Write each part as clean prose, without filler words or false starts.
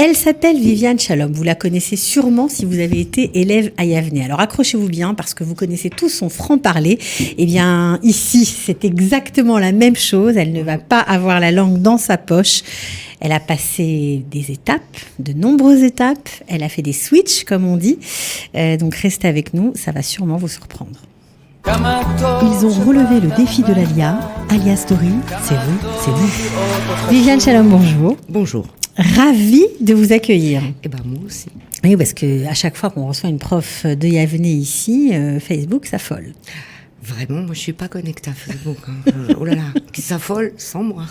Elle s'appelle Viviane Shalom. Vous la connaissez sûrement si vous avez été élève à Yavneh. Alors accrochez-vous bien parce que vous connaissez tous son franc-parler. Eh bien, ici, c'est exactement la même chose. Elle ne va pas avoir la langue dans sa poche. Elle a passé des étapes, de nombreuses étapes. Elle a fait des switches, comme on dit. Donc restez avec nous, ça va sûrement vous surprendre. Ils ont relevé le défi de l'Alia. Alia Story, c'est vous. Viviane Shalom, bonjour. Bonjour. Ravie de vous accueillir. Eh ben moi aussi. Oui, parce qu'à chaque fois qu'on reçoit une prof de Yavneh ici, Facebook s'affole. Vraiment, moi je suis pas connectée à Facebook. Oh là là, qui s'affole sans moi.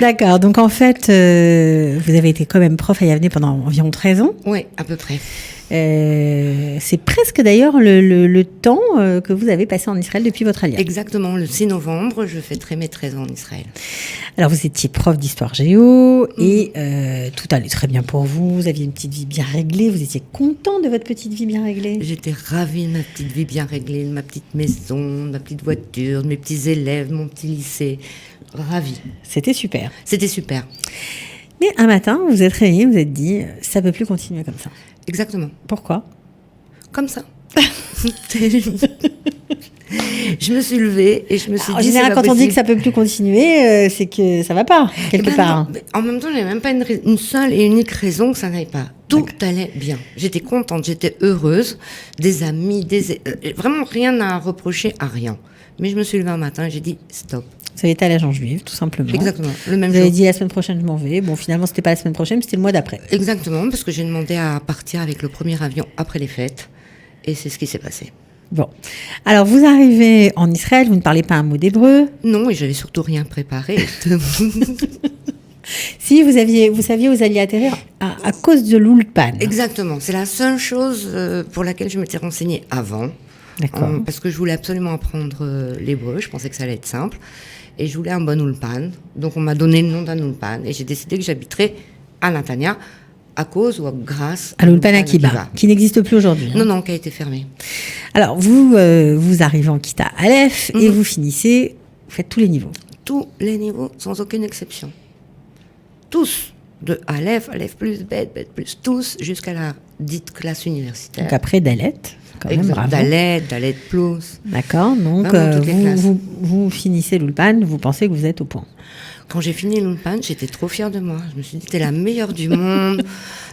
D'accord, donc en fait, vous avez été quand même prof à Yavneh pendant environ 13 ans. Oui, à peu près. C'est presque d'ailleurs le temps que vous avez passé en Israël depuis votre alliance. Exactement, le 6 novembre, je fêterai mes 13 ans en Israël. Alors vous étiez prof d'histoire géo et tout allait très bien pour vous, vous aviez une petite vie bien réglée, vous étiez content de votre petite vie bien réglée? J'étais ravie de ma petite vie bien réglée, de ma petite maison, de ma petite voiture, de mes petits élèves, mon petit lycée. Ravie. C'était super. C'était super. Mais un matin, vous vous êtes réveillé, vous vous êtes dit, ça ne peut plus continuer comme ça. Exactement. Pourquoi? Comme ça. Je me suis levée et je me suis dit... En général, quand on dit que ça ne peut plus continuer, c'est que ça ne va pas, quelque part. Non, en même temps, je n'avais même pas une seule et unique raison que ça n'allait pas. Tout allait bien. J'étais contente, j'étais heureuse. Des amis, vraiment rien à reprocher à rien. Mais je me suis levée un matin et j'ai dit stop. Vous avez été à l'agent juif, tout simplement. Exactement, le même jour. jour. Vous avez dit la semaine prochaine, je m'en vais. Bon, finalement, c'était pas la semaine prochaine, c'était le mois d'après. Exactement, parce que j'ai demandé à partir avec le premier avion après les fêtes. Et c'est ce qui s'est passé. Bon. Alors, vous arrivez en Israël, vous ne parlez pas un mot d'hébreu. Non, et j'avais surtout rien préparé. Si, vous saviez où vous alliez atterrir à cause de l'Ulpan. Exactement, c'est la seule chose pour laquelle je m'étais renseignée avant. D'accord. Parce que je voulais absolument apprendre l'hébreu, je pensais que ça allait être simple. Et je voulais un bon Ulpan. Donc on m'a donné le nom d'un Ulpan. Et j'ai décidé que j'habiterais à Netanya à cause ou grâce à l'Ulpan Akiba, qui n'existe plus aujourd'hui. Non, qui a été fermé. Alors vous arrivez en Kita Aleph et vous finissez, vous faites tous les niveaux. Tous les niveaux, sans aucune exception. Tous. De Aleph, Aleph plus, Bet plus, tous, jusqu'à la dite classe universitaire. Donc après Dalet, quand même, bravo. Dalet plus. D'accord, donc vous finissez l'Ulpan, vous pensez que vous êtes au point. Quand j'ai fini l'Ulpan, j'étais trop fière de moi. Je me suis dit, t'es la meilleure du monde,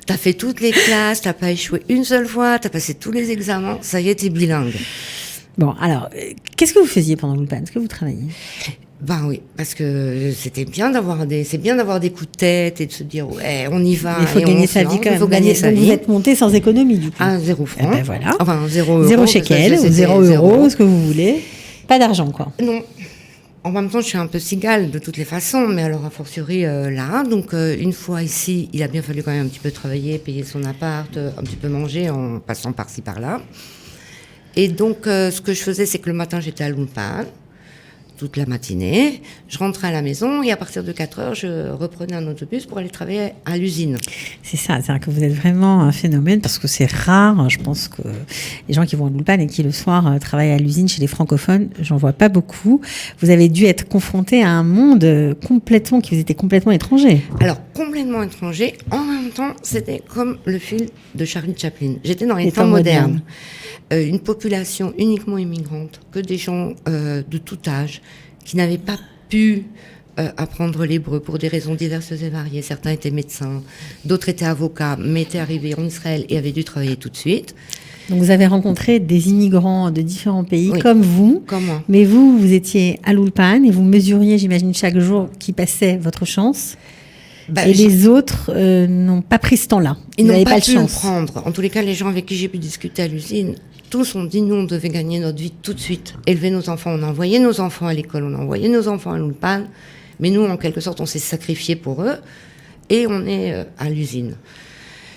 t'as fait toutes les classes, t'as pas échoué une seule fois, t'as passé tous les examens, ça y est, t'es bilingue. Bon, alors, qu'est-ce que vous faisiez pendant l'Ulpan? Est-ce que vous travailliez? Ben oui, parce que c'est bien d'avoir des coups de tête et de se dire ouais, on y va. Il faut gagner sa vie quand même. Il faut gagner sa vie. Vous êtes monté sans économie du coup. À 0 francs. Eh ben voilà. Enfin 0 0 shekel ou 0 euros, ce que vous voulez. Pas d'argent quoi. Non. En même temps, je suis un peu cigale de toutes les façons, mais alors a fortiori là. Donc une fois ici, il a bien fallu quand même un petit peu travailler, payer son appart, un petit peu manger en passant par-ci par-là. Et donc ce que je faisais, c'est que le matin j'étais à l'Ulpan. Toute la matinée, je rentrais à la maison et à partir de 4h, je reprenais un autobus pour aller travailler à l'usine. C'est ça, c'est-à-dire que vous êtes vraiment un phénomène parce que c'est rare, je pense que les gens qui vont à l'Ulpan et qui le soir travaillent à l'usine chez les francophones, j'en vois pas beaucoup. Vous avez dû être confronté à un monde qui vous était complètement étranger. Alors, complètement étranger, en même temps, c'était comme le film de Charlie Chaplin. J'étais dans les temps modernes. Une population uniquement immigrante, que des gens de tout âge, qui n'avaient pas pu apprendre l'hébreu pour des raisons diverses et variées. Certains étaient médecins, d'autres étaient avocats, mais étaient arrivés en Israël et avaient dû travailler tout de suite. Donc vous avez rencontré des immigrants de différents pays, oui, comme vous, comme moi. Mais vous étiez à l'Ulpan et vous mesuriez, j'imagine, chaque jour qui passait votre chance. Et les autres n'ont pas pris ce temps-là. Ils n'ont pas pu le prendre. En tous les cas, les gens avec qui j'ai pu discuter à l'usine, tous ont dit nous, on devait gagner notre vie tout de suite, élever nos enfants. On a envoyé nos enfants à l'école, on a envoyé nos enfants à l'Ulpan, mais nous, en quelque sorte, on s'est sacrifié pour eux et on est à l'usine.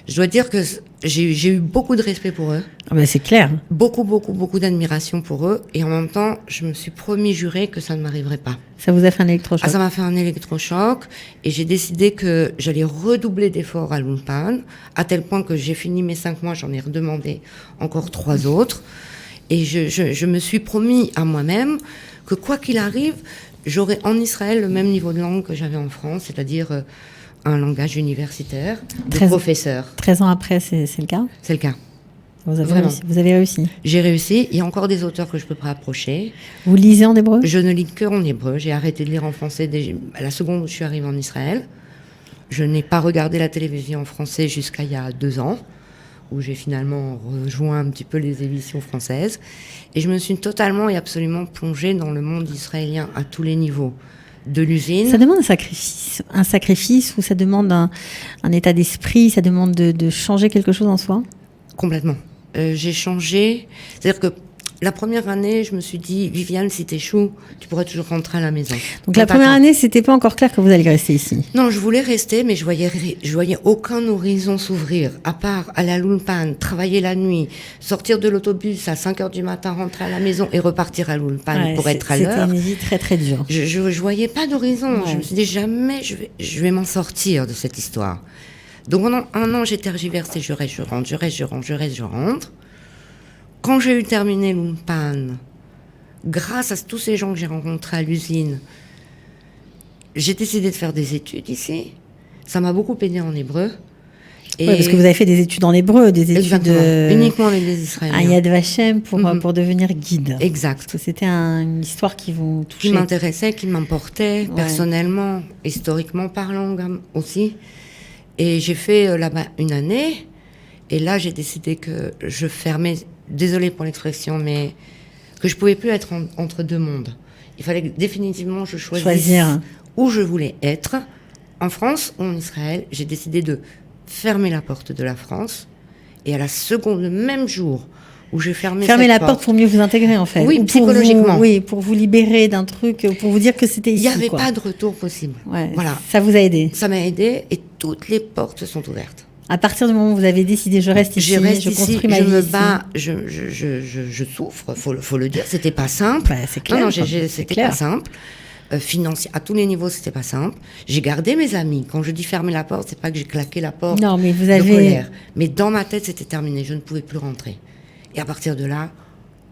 Je dois dire que j'ai eu beaucoup de respect pour eux. Ah ben c'est clair. Beaucoup d'admiration pour eux. Et en même temps, je me suis juré que ça ne m'arriverait pas. Ça vous a fait un électrochoc? Ça m'a fait un électrochoc. Et j'ai décidé que j'allais redoubler d'efforts à l'Ulpan, à tel point que j'ai fini mes 5 mois, j'en ai redemandé encore 3 autres. Et je me suis promis à moi-même que quoi qu'il arrive, j'aurais en Israël le même niveau de langue que j'avais en France, c'est-à-dire un langage universitaire de 13 professeur. 13 ans après, c'est le cas? C'est le cas. Vraiment. Vous avez réussi? J'ai réussi. Il y a encore des auteurs que je ne peux pas approcher. Vous lisez en hébreu? Je ne lis que en hébreu. J'ai arrêté de lire en français à la seconde où je suis arrivée en Israël. Je n'ai pas regardé la télévision en français jusqu'à il y a 2 ans, où j'ai finalement rejoint un petit peu les émissions françaises. Et je me suis totalement et absolument plongée dans le monde israélien à tous les niveaux. De l'usine. Ça demande un sacrifice ou ça demande un état d'esprit, ça demande de changer quelque chose en soi? Complètement. J'ai changé. C'est-à-dire que la première année, je me suis dit, Viviane, si t'échoues, tu pourras toujours rentrer à la maison. Donc la première année, c'était pas encore clair que vous alliez rester ici? Non, je voulais rester, mais je voyais aucun horizon s'ouvrir, à part aller à l'Ulpan, travailler la nuit, sortir de l'autobus à 5h du matin, rentrer à la maison et repartir à l'Ulpan pour être à l'heure. C'était une vie très très dure. Je voyais pas d'horizon. Ouais. Je me suis dit, jamais je vais m'en sortir de cette histoire. Donc pendant 1 an, j'ai tergiversé, je reste, je rentre. Quand j'ai eu terminé l'Ulpan, grâce à tous ces gens que j'ai rencontrés à l'usine, j'ai décidé de faire des études ici. Ça m'a beaucoup aidé en hébreu. Oui, parce que vous avez fait des études en hébreu, des études uniquement avec des Israéliens. À Yad Vashem pour devenir guide. Exact. Parce que c'était une histoire qui vous touchait. Qui m'intéressait, qui m'emportait personnellement, historiquement parlant aussi. Et j'ai fait là-bas 1 année. Et là, j'ai décidé que je fermais, désolée pour l'expression, mais que je pouvais plus être entre 2 mondes. Il fallait que définitivement je choisisse où je voulais être, en France ou en Israël. J'ai décidé de fermer la porte de la France. Et à la seconde, le même jour où j'ai fermé la porte pour mieux vous intégrer, en fait. Oui, psychologiquement. Pour vous libérer d'un truc, pour vous dire que c'était ici. Il n'y avait pas de retour possible. Ouais, voilà. Ça vous a aidé? Ça m'a aidé et toutes les portes se sont ouvertes. À partir du moment où vous avez décidé, je reste ici, je construis ma vie. Je me bats, je souffre, faut le dire. C'était pas simple. Bah, c'est clair. Non, c'était pas simple. Financier, à tous les niveaux, c'était pas simple. J'ai gardé mes amis. Quand je dis fermer la porte, c'est pas que j'ai claqué la porte. Non, mais vous de avez. Colère. Mais dans ma tête, c'était terminé. Je ne pouvais plus rentrer. Et à partir de là,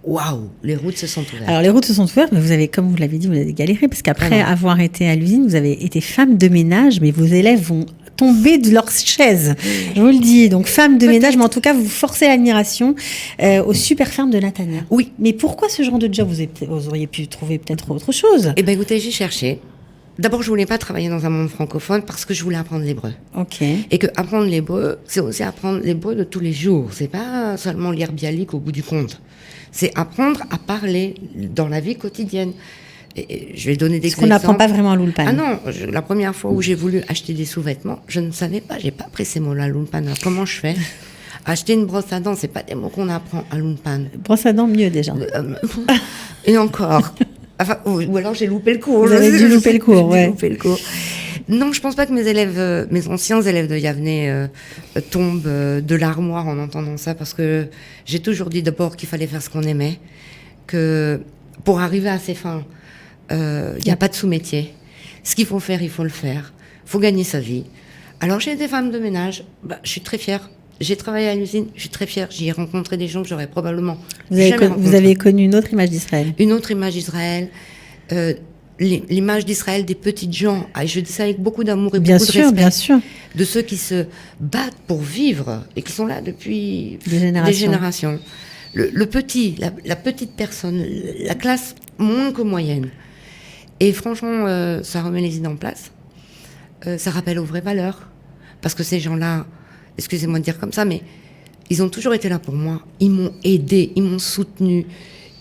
waouh, les routes se sont ouvertes. Alors les routes se sont ouvertes, mais vous avez, comme vous l'avez dit, vous avez galéré parce qu'après avoir été à l'usine, vous avez été femme de ménage, mais vos élèves vont tomber de leur chaise. Je vous le dis. Donc femme de ménage, mais en tout cas, vous forcez l'admiration aux super fermes de Natania. Oui. Mais pourquoi ce genre de job? Vous auriez pu trouver peut-être autre chose. Eh bien, écoutez, j'ai cherché. D'abord, je voulais pas travailler dans un monde francophone parce que je voulais apprendre l'hébreu. Ok. Et que apprendre l'hébreu, c'est aussi apprendre l'hébreu de tous les jours. C'est pas seulement lire Bialik au bout du compte. C'est apprendre à parler dans la vie quotidienne. Et je vais donner des exemples. Parce qu'on n'apprend pas vraiment à l'Ulpan. Ah non, la première fois où j'ai voulu acheter des sous-vêtements, je ne savais pas, j'ai pas appris ces mots-là à l'Ulpan. Alors, comment je fais? Acheter une brosse à dents, c'est pas des mots qu'on apprend à l'Ulpan. Brosse à dents, mieux déjà. Et encore. Enfin, ou alors j'ai loupé le cours. Vous avez dû louper le cours, ouais. Loupé le cours. Non, je pense pas que mes élèves, mes anciens élèves de Yavne tombent de l'armoire en entendant ça, parce que j'ai toujours dit d'abord qu'il fallait faire ce qu'on aimait, que pour arriver à ses fins, il n'y a pas de sous-métier. Ce qu'il faut faire, il faut le faire. Il faut gagner sa vie. Alors j'ai été femme de ménage, je suis très fière. J'ai travaillé à l'usine, je suis très fière. J'y ai rencontré des gens que j'aurais probablement jamais rencontrés. Vous avez connu une autre image d'Israël. Une autre image d'Israël. L'image d'Israël des petites gens. Et je dis ça avec beaucoup d'amour et beaucoup de respect. Bien sûr. De ceux qui se battent pour vivre et qui sont là depuis des générations. Le petit, la petite personne, la classe moins que moyenne. Et franchement, ça remet les idées en place. Ça rappelle aux vraies valeurs. Parce que ces gens-là, excusez-moi de dire comme ça, mais ils ont toujours été là pour moi. Ils m'ont aidé, ils m'ont soutenu.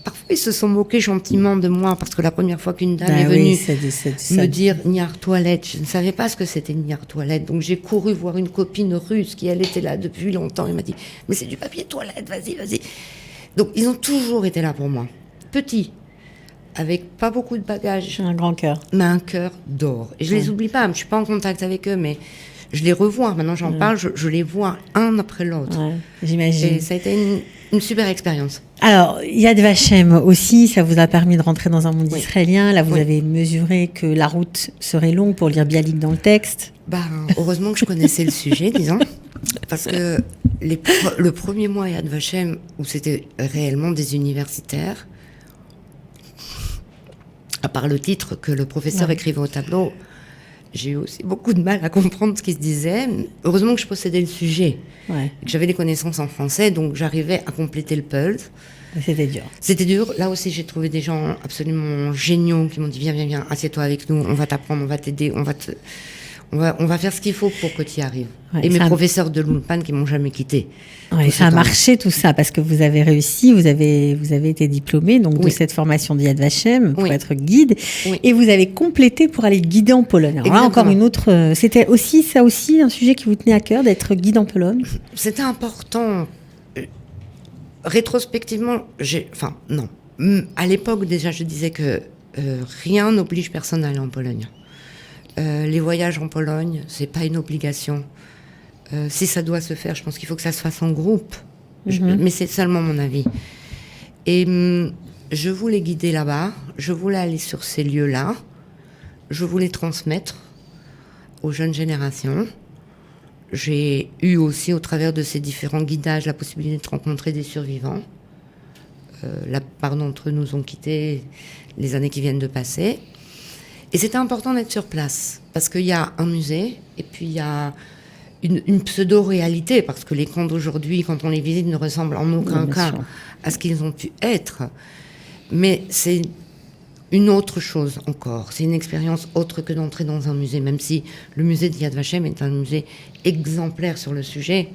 Parfois, ils se sont moqués gentiment de moi, parce que la première fois qu'une dame est venue me dire « Niar toilette », je ne savais pas ce que c'était Niar toilette. Donc, j'ai couru voir une copine russe qui, elle, était là depuis longtemps. Elle m'a dit « Mais c'est du papier toilette, vas-y, vas-y ». Donc, ils ont toujours été là pour moi. Petits, avec pas beaucoup de bagages. Un grand cœur. Mais un cœur d'or. Et je les oublie pas, je ne suis pas en contact avec eux, mais je les revois. Maintenant, j'en parle, je les vois un après l'autre. Ouais, j'imagine. Et ça a été une super expérience. Alors, Yad Vashem aussi, ça vous a permis de rentrer dans un monde israélien. Là, vous avez mesuré que la route serait longue pour lire Bialik dans le texte. Heureusement que je connaissais le sujet, disons. Parce que le premier mois à Yad Vashem, où c'était réellement des universitaires, à part le titre que le professeur écrivait au tableau, j'ai eu aussi beaucoup de mal à comprendre ce qui se disait. Heureusement que je possédais le sujet, que j'avais des connaissances en français, donc j'arrivais à compléter le puzzle. C'était dur. C'était dur. Là aussi, j'ai trouvé des gens absolument géniaux qui m'ont dit viens, assieds-toi avec nous, on va t'apprendre, on va t'aider, on va faire ce qu'il faut pour que tu y arrives. Et mes professeurs de l'Ulpan qui m'ont jamais quitté. Ça a marché tout ça parce que vous avez réussi, vous avez été diplômé donc de cette formation de Yad Vashem pour être guide et vous avez complété pour aller guider en Pologne. Alors là encore une autre, c'était aussi un sujet qui vous tenait à cœur d'être guide en Pologne. C'était important. Rétrospectivement, non. À l'époque déjà, je disais que rien n'oblige personne à aller en Pologne. Les voyages en Pologne, c'est pas une obligation. Si ça doit se faire, je pense qu'il faut que ça se fasse en groupe. Mais c'est seulement mon avis. Et je voulais guider là-bas, je voulais aller sur ces lieux-là, je voulais transmettre aux jeunes générations. J'ai eu aussi, au travers de ces différents guidages, la possibilité de rencontrer des survivants. La part d'entre eux nous ont quittés les années qui viennent de passer. Et c'était important d'être sur place, parce qu'il y a un musée, et puis il y a une pseudo-réalité, parce que les camps d'aujourd'hui, quand on les visite, ne ressemblent en aucun cas à ce qu'ils ont pu être. Mais c'est une autre chose encore. C'est une expérience autre que d'entrer dans un musée, même si le musée de Yad Vashem est un musée exemplaire sur le sujet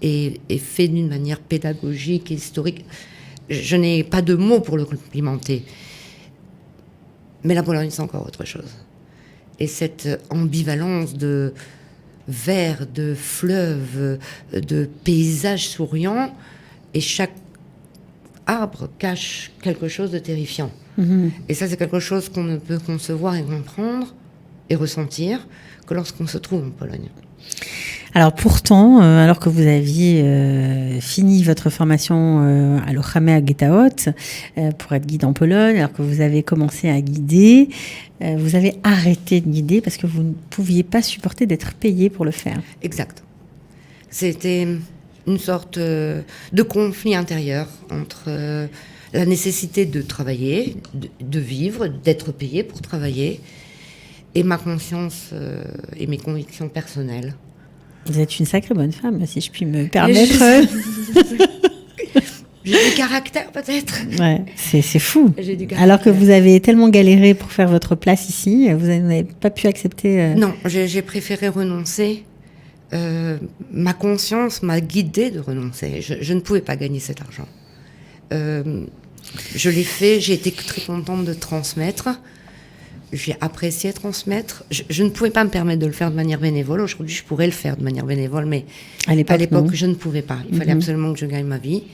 et fait d'une manière pédagogique et historique. Je n'ai pas de mots pour le complimenter. Mais la Pologne, c'est encore autre chose. Et cette ambivalence de vers, de fleuves, de paysages souriants, et chaque arbre cache quelque chose de terrifiant. Et ça, c'est quelque chose qu'on ne peut concevoir et comprendre et ressentir que lorsqu'on se trouve en Pologne. Alors pourtant, alors que vous aviez fini votre formation à l'Ochamé à Getaot pour être guide en Pologne, alors que vous avez commencé à guider, vous avez arrêté de guider parce que vous ne pouviez pas supporter d'être payé pour le faire. Exact. C'était une sorte de conflit intérieur entre la nécessité de travailler, de vivre, d'être payé pour travailler, et ma conscience et mes convictions personnelles. Vous êtes une sacrée bonne femme, si je puis me permettre. J'ai du caractère, peut-être. Ouais, c'est fou. Alors que vous avez tellement galéré pour faire votre place ici, vous n'avez pas pu accepter... Non, j'ai préféré renoncer. Ma conscience m'a guidée de renoncer. Je ne pouvais pas gagner cet argent. Je l'ai fait, j'ai été très contente de transmettre. J'ai apprécié transmettre. Je ne pouvais pas me permettre de le faire de manière bénévole. Aujourd'hui, je pourrais le faire de manière bénévole, mais à l'époque, je ne pouvais pas. Il fallait absolument que je gagne ma vie.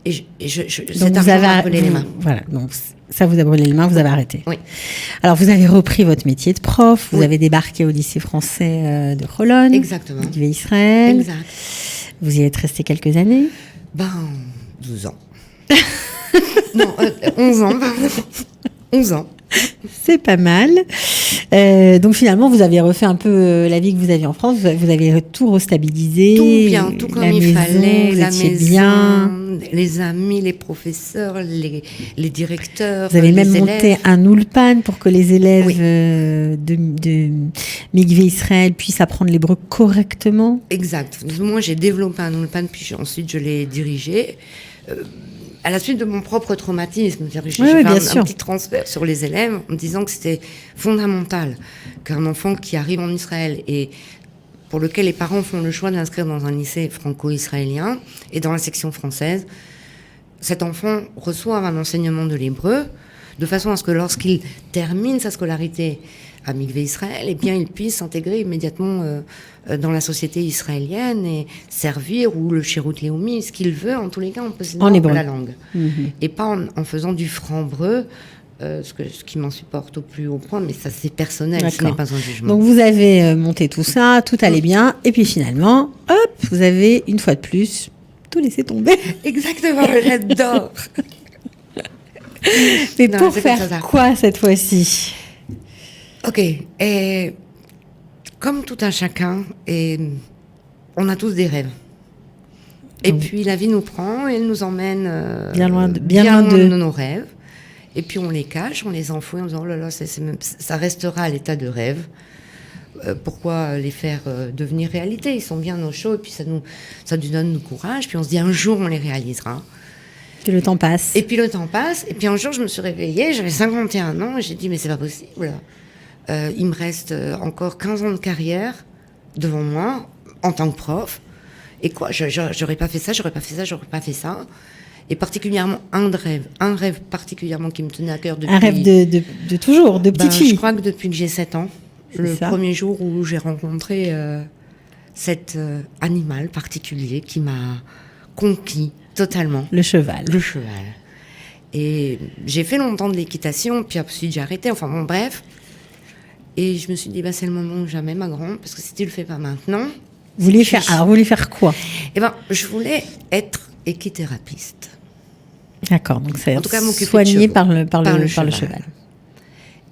Et cet argent m'a brûlé les mains. Voilà, donc ça vous a brûlé les mains, vous avez arrêté. Oui. Alors, vous avez repris votre métier de prof, vous avez débarqué au lycée français de Holon. Exactement. Mikvé Israël. Exact. Vous y êtes resté quelques années 12 ans. Non, 11 ans. 11 ans. C'est pas mal. Donc finalement, vous avez refait un peu la vie que vous aviez en France. Vous avez tout restabilisé. Tout bien, tout comme il fallait. La maison, bien. Les amis, les professeurs, les directeurs. Vous avez même monté un Ulpan pour que les élèves de Mikvé Israël puissent apprendre l'hébreu correctement. Exact. Moi, j'ai développé un Ulpan, puis ensuite je l'ai dirigé. À la suite de mon propre traumatisme, j'ai fait un petit transfert sur les élèves en me disant que c'était fondamental qu'un enfant qui arrive en Israël et pour lequel les parents font le choix de l'inscrire dans un lycée franco-israélien et dans la section française, cet enfant reçoive un enseignement de l'hébreu de façon à ce que lorsqu'il termine sa scolarité à Mikvé Israël, eh bien, il puisse s'intégrer immédiatement dans la société israélienne et servir, ou le Shirut Leumi, ce qu'il veut, en tous les cas, en possédant la langue. Et pas en faisant du franc-breu, ce qui m'en supporte au plus haut point, mais ça c'est personnel, ce n'est pas un jugement. Donc vous avez monté tout ça, tout allait bien, et puis finalement, hop, vous avez, une fois de plus, tout laissé tomber. Exactement, j'adore. Mais non, pour faire quoi cette fois-ci ? Ok, et comme tout un chacun, et on a tous des rêves. Et puis la vie nous prend et elle nous emmène bien loin de nos rêves. Et puis on les cache, on les enfouit en disant oh là là, ça restera à l'état de rêve. pourquoi les faire devenir réalité? Ils sont bien nos shows, et puis ça nous donne du courage, puis on se dit un jour on les réalisera. Que le temps passe. Et puis le temps passe, et puis un jour je me suis réveillée, j'avais 51 ans, et j'ai dit mais c'est pas possible. Il me reste encore 15 ans de carrière devant moi, en tant que prof. Et quoi, j'aurais pas fait ça, j'aurais pas fait ça, j'aurais pas fait ça. Et particulièrement un rêve particulièrement qui me tenait à cœur depuis... Un rêve de toujours, de petite fille. Je crois que depuis que j'ai 7 ans, le premier jour où j'ai rencontré cet animal particulier qui m'a conquis totalement. Le cheval. Le cheval. Et j'ai fait longtemps de l'équitation, puis ensuite j'ai arrêté, enfin bon, bref. Et je me suis dit, c'est le moment ou jamais, ma grande, parce que si tu le fais pas maintenant... Vous vouliez faire quoi? Je voulais être équithérapeute. D'accord, donc c'est en tout cas m'occuper soigné de par le cheval.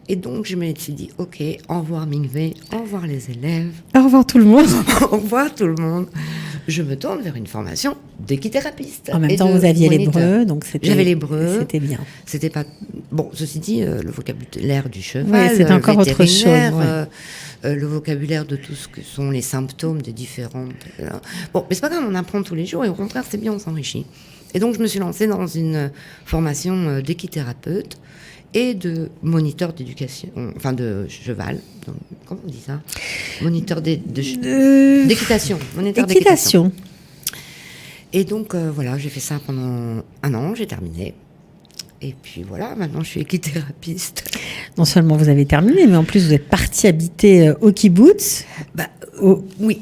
Et donc je me suis dit, ok, au revoir Mingvé, au revoir les élèves. Au revoir tout le monde. Au revoir tout le monde. Je me tourne vers une formation d'équithérapeute. En même temps, vous aviez l'hébreu, donc j'avais l'hébreu. C'était bien. C'était pas bon. Ceci dit, le vocabulaire du cheval, oui, c'est encore autre chose. Ouais. Le vocabulaire de tout ce que sont les symptômes des différentes. Bon, mais c'est pas grave, on apprend tous les jours et au contraire, c'est bien, on s'enrichit. Et donc, je me suis lancée dans une formation d'équithérapeute et de moniteur d'éducation, enfin de cheval. Donc, comment on dit ça? Moniteur d'équitation. Moniteur d'équitation. Et donc, voilà, j'ai fait ça pendant 1 an, j'ai terminé. Et puis voilà, maintenant je suis équithérapeute. Non seulement vous avez terminé, mais en plus vous êtes parti habiter au kibbutz. Oui.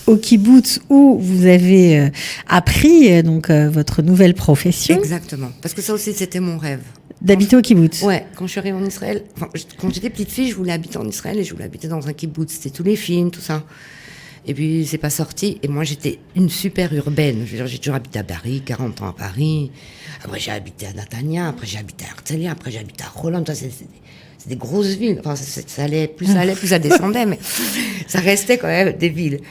Au kibbutz où vous avez appris votre nouvelle profession. Exactement. Parce que ça aussi c'était mon rêve. D'habiter au kibbutz. Ouais. Quand je suis arrivée en Israël, quand j'étais petite fille, je voulais habiter en Israël et je voulais habiter dans un kibbutz. C'était tous les films, tout ça. Et puis, c'est pas sorti. Et moi, j'étais une super urbaine. Je veux dire, j'ai toujours habité à Paris, 40 ans à Paris. Après, j'ai habité à Natania. Après, j'ai habité à Herzliya. Après, j'ai habité à Roland. C'est des grosses villes. Enfin, ça allait, plus ça descendait. Mais ça restait quand même des villes.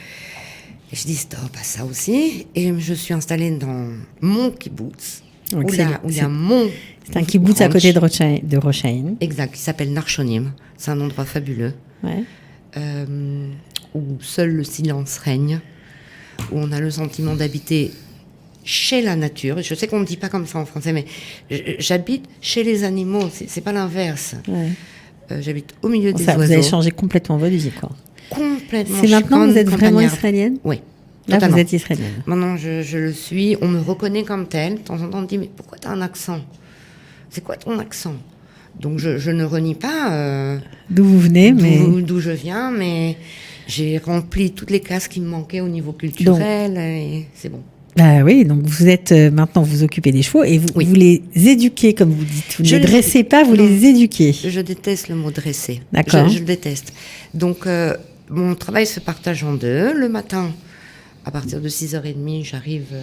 Et je dis stop à ça aussi. Et je suis installée dans mon kibbutz. Donc, où il y a mon... C'est un kibbutz à côté de Rosh Haïn. Exact, qui s'appelle Narshonim. C'est un endroit fabuleux. Ouais. Où seul le silence règne, où on a le sentiment d'habiter chez la nature. Je sais qu'on ne dit pas comme ça en français, mais j'habite chez les animaux, c'est pas l'inverse. Ouais. J'habite au milieu des oiseaux. Vous avez changé complètement votre vie, quoi. Complètement. C'est maintenant que vous êtes vraiment israélienne? Oui. Là, totalement. Vous êtes israélienne. Maintenant, je le suis. On me reconnaît comme telle. De temps en temps, on me dit, mais pourquoi tu as un accent? C'est quoi ton accent? Donc, je ne renie pas d'où vous venez, d'où je viens, mais j'ai rempli toutes les cases qui me manquaient au niveau culturel, et c'est bon. Bah oui, donc vous êtes maintenant vous occupez des chevaux et vous les éduquez, comme vous dites. Vous ne les dressez pas, vous les éduquez. Je déteste le mot dresser. D'accord. Je le déteste. Donc, mon travail se partage en deux. Le matin, à partir de 6h30, j'arrive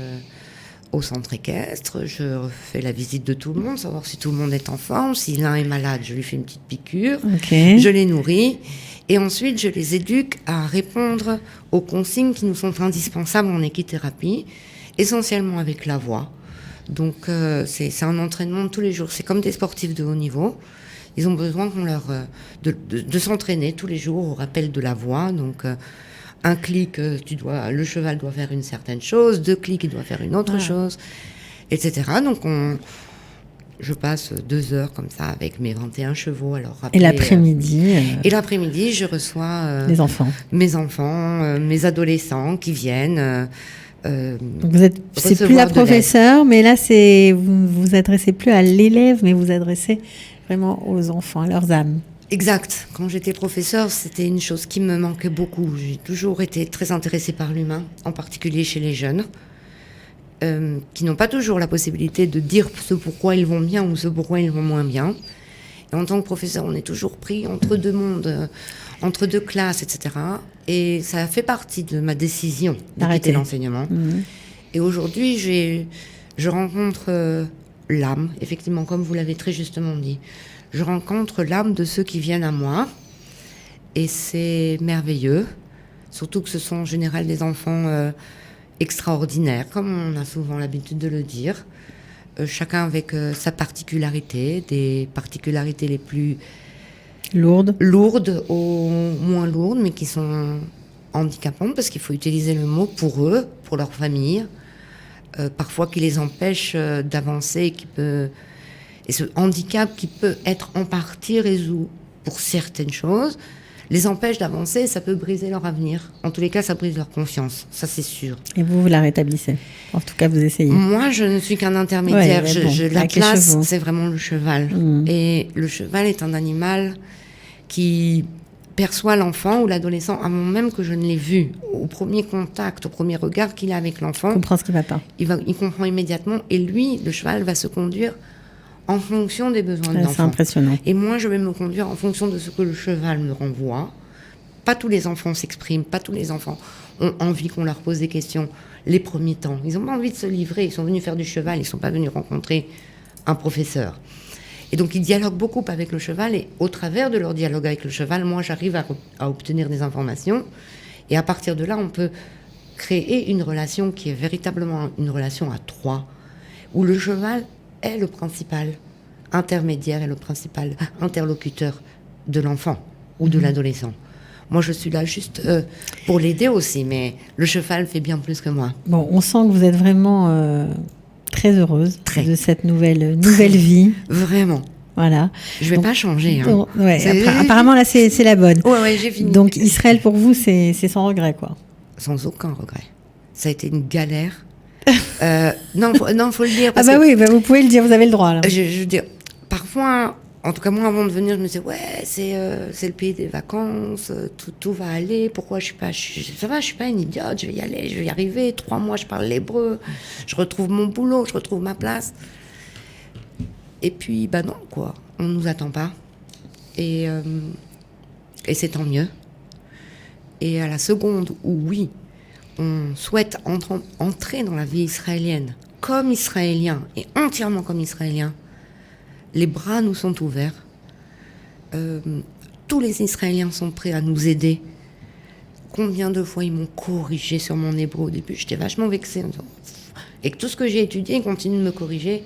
au centre équestre, je fais la visite de tout le monde, savoir si tout le monde est en forme. Si l'un est malade, je lui fais une petite piqûre. Okay. Je les nourris. Et ensuite, je les éduque à répondre aux consignes qui nous sont indispensables en équithérapie, essentiellement avec la voix. Donc, c'est un entraînement de tous les jours. C'est comme des sportifs de haut niveau. Ils ont besoin qu'on leur de s'entraîner tous les jours au rappel de la voix. Donc, un clic, le cheval doit faire une certaine chose. 2 clics, il doit faire une autre chose, etc. Donc, je passe 2 heures comme ça avec mes 21 chevaux. Alors, et l'après-midi Et l'après-midi, je reçois mes enfants, mes adolescents qui viennent. Donc c'est plus la professeure, mais là vous vous adressez plus à l'élève, mais vous adressez vraiment aux enfants, à leurs âmes. Exact. Quand j'étais professeure, c'était une chose qui me manquait beaucoup. J'ai toujours été très intéressée par l'humain, en particulier chez les jeunes, qui n'ont pas toujours la possibilité de dire ce pourquoi ils vont bien ou ce pourquoi ils vont moins bien. Et en tant que professeur, on est toujours pris entre 2 mondes, entre 2 classes, etc. Et ça fait partie de ma décision d'arrêter l'enseignement. Mmh. Et aujourd'hui, je rencontre l'âme, effectivement, comme vous l'avez très justement dit. Je rencontre l'âme de ceux qui viennent à moi. Et c'est merveilleux. Surtout que ce sont en général des enfants extraordinaires, comme on a souvent l'habitude de le dire. Chacun avec sa particularité, des particularités les plus lourdes aux moins lourdes, mais qui sont handicapantes, parce qu'il faut utiliser le mot pour eux, pour leur famille, parfois qui les empêche d'avancer, et ce handicap qui peut être en partie résolu pour certaines choses, les empêche d'avancer, ça peut briser leur avenir. En tous les cas, ça brise leur confiance, ça c'est sûr. Et vous la rétablissez. En tout cas, vous essayez. Moi, je ne suis qu'un intermédiaire. La place, c'est vraiment le cheval. Et le cheval est un animal qui perçoit l'enfant ou l'adolescent avant même que je ne l'ai vu. Au premier contact, au premier regard qu'il a avec l'enfant, il comprend ce qui ne va pas. Il comprend immédiatement. Et lui, le cheval, va se conduire en fonction des besoins de l'enfant. C'est impressionnant. Et moi, je vais me conduire en fonction de ce que le cheval me renvoie. Pas tous les enfants s'expriment, pas tous les enfants ont envie qu'on leur pose des questions les premiers temps. Ils n'ont pas envie de se livrer, ils sont venus faire du cheval, ils ne sont pas venus rencontrer un professeur. Et donc, ils dialoguent beaucoup avec le cheval, et au travers de leur dialogue avec le cheval, moi, j'arrive à obtenir des informations. Et à partir de là, on peut créer une relation qui est véritablement une relation à trois, où le cheval est le principal intermédiaire et le principal interlocuteur de l'enfant ou de l'adolescent. Moi, je suis là juste pour l'aider aussi, mais le cheval fait bien plus que moi. Bon, on sent que vous êtes vraiment très heureuse de cette nouvelle vie. Vraiment. Voilà. Je vais pas changer. Hein. Apparemment, là, c'est la bonne. Ouais, j'ai fini. Donc, Israël, pour vous, c'est sans regret, quoi. Sans aucun regret. Ça a été une galère. Non, faut le dire. Parce oui, vous pouvez le dire, vous avez le droit. Là. Je veux dire, parfois, en tout cas moi, avant de venir, je me disais, c'est le pays des vacances, tout va aller. Pourquoi je suis pas une idiote, je vais y aller, je vais y arriver. 3 mois, je parle l'hébreu, je retrouve mon boulot, je retrouve ma place. Et puis, non, quoi, on nous attend pas. Et c'est tant mieux. Et à la seconde où, oui, on souhaite entrer dans la vie israélienne comme Israélien et entièrement comme Israélien, les bras nous sont ouverts. Tous les Israéliens sont prêts à nous aider. Combien de fois ils m'ont corrigé sur mon hébreu au début, j'étais vachement vexée. Et que tout ce que j'ai étudié, ils continuent de me corriger.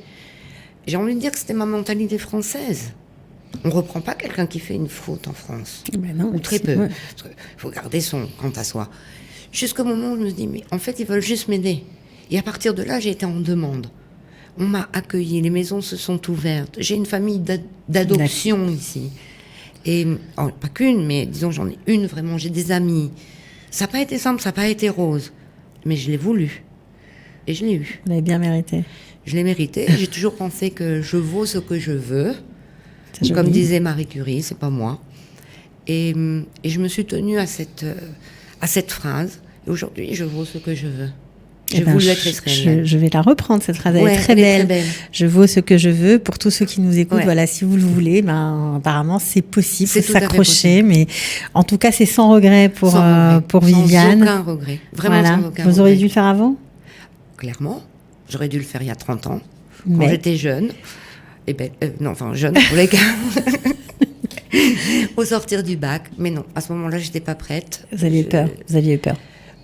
J'ai envie de dire que c'était ma mentalité française. On ne reprend pas quelqu'un qui fait une faute en France. Non, ou très peu. Il faut garder son quant à soi. Jusqu'au moment où je me dis, mais en fait, ils veulent juste m'aider. Et à partir de là, j'ai été en demande. On m'a accueilli, les maisons se sont ouvertes. J'ai une famille d'adoption ici. Et pas qu'une, mais disons, j'en ai une vraiment. J'ai des amis. Ça n'a pas été simple, ça n'a pas été rose. Mais je l'ai voulu. Et je l'ai eu. Vous l'avez bien mérité. Je l'ai mérité. J'ai toujours pensé que je vaux ce que je veux. Comme disait Marie Curie, c'est pas moi. Et je me suis tenue à cette phrase. Et aujourd'hui, je vaux ce que je veux. J'ai voulu être israélienne. Je vais la reprendre, cette phrase. Elle est très belle. Je vaux ce que je veux. Pour tous ceux qui nous écoutent, voilà, si vous le voulez, apparemment, c'est possible. Il faut s'accrocher. Mais en tout cas, c'est sans regret pour Viviane. Sans aucun regret. Vraiment sans aucun regret. Vous auriez dû le faire avant ? Clairement. J'aurais dû le faire il y a 30 ans, quand j'étais jeune. Jeune, pour les cas. Au sortir du bac. Mais non, à ce moment-là, j'étais pas prête. Vous aviez peur.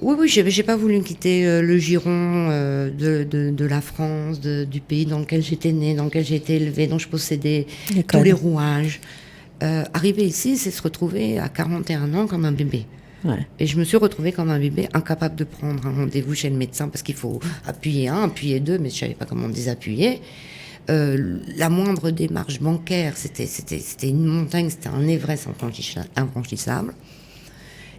Oui, j'ai pas voulu quitter le giron de la France, du pays dans lequel j'étais née, dans lequel j'ai été élevée, dont je possédais tous les rouages. Arriver ici, c'est se retrouver à 41 ans comme un bébé. Ouais. Et je me suis retrouvée comme un bébé, incapable de prendre un rendez-vous chez le médecin parce qu'il faut appuyer 1, appuyer 2, mais je savais pas comment désappuyer. La moindre démarche bancaire, c'était une montagne, c'était un Everest infranchissable.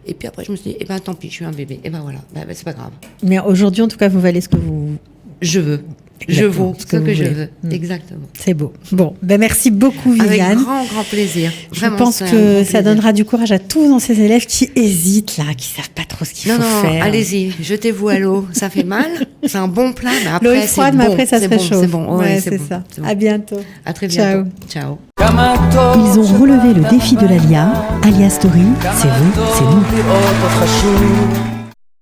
Et puis après, je me suis dit, tant pis, je suis un bébé. Et voilà, c'est pas grave. Mais aujourd'hui, en tout cas, vous valez ce que vous... Je veux. Je vaux ce que je veux. Exactement. C'est beau. Bon, merci beaucoup, Viviane. Avec grand plaisir. Vraiment, je pense que ça donnera du courage à tous dans ces élèves qui hésitent, là, qui savent pas trop ce qu'il faut faire. Non, allez-y, jetez-vous à l'eau. Ça fait mal. C'est un bon plat, mais après, l'eau est froide, mais après, ça se réchauffe. C'est bon. Ouais, c'est ça. Bon. À bientôt. À très bientôt. Ciao. Ils ont relevé le défi de l'Alia. Alia Story, c'est vous, c'est nous.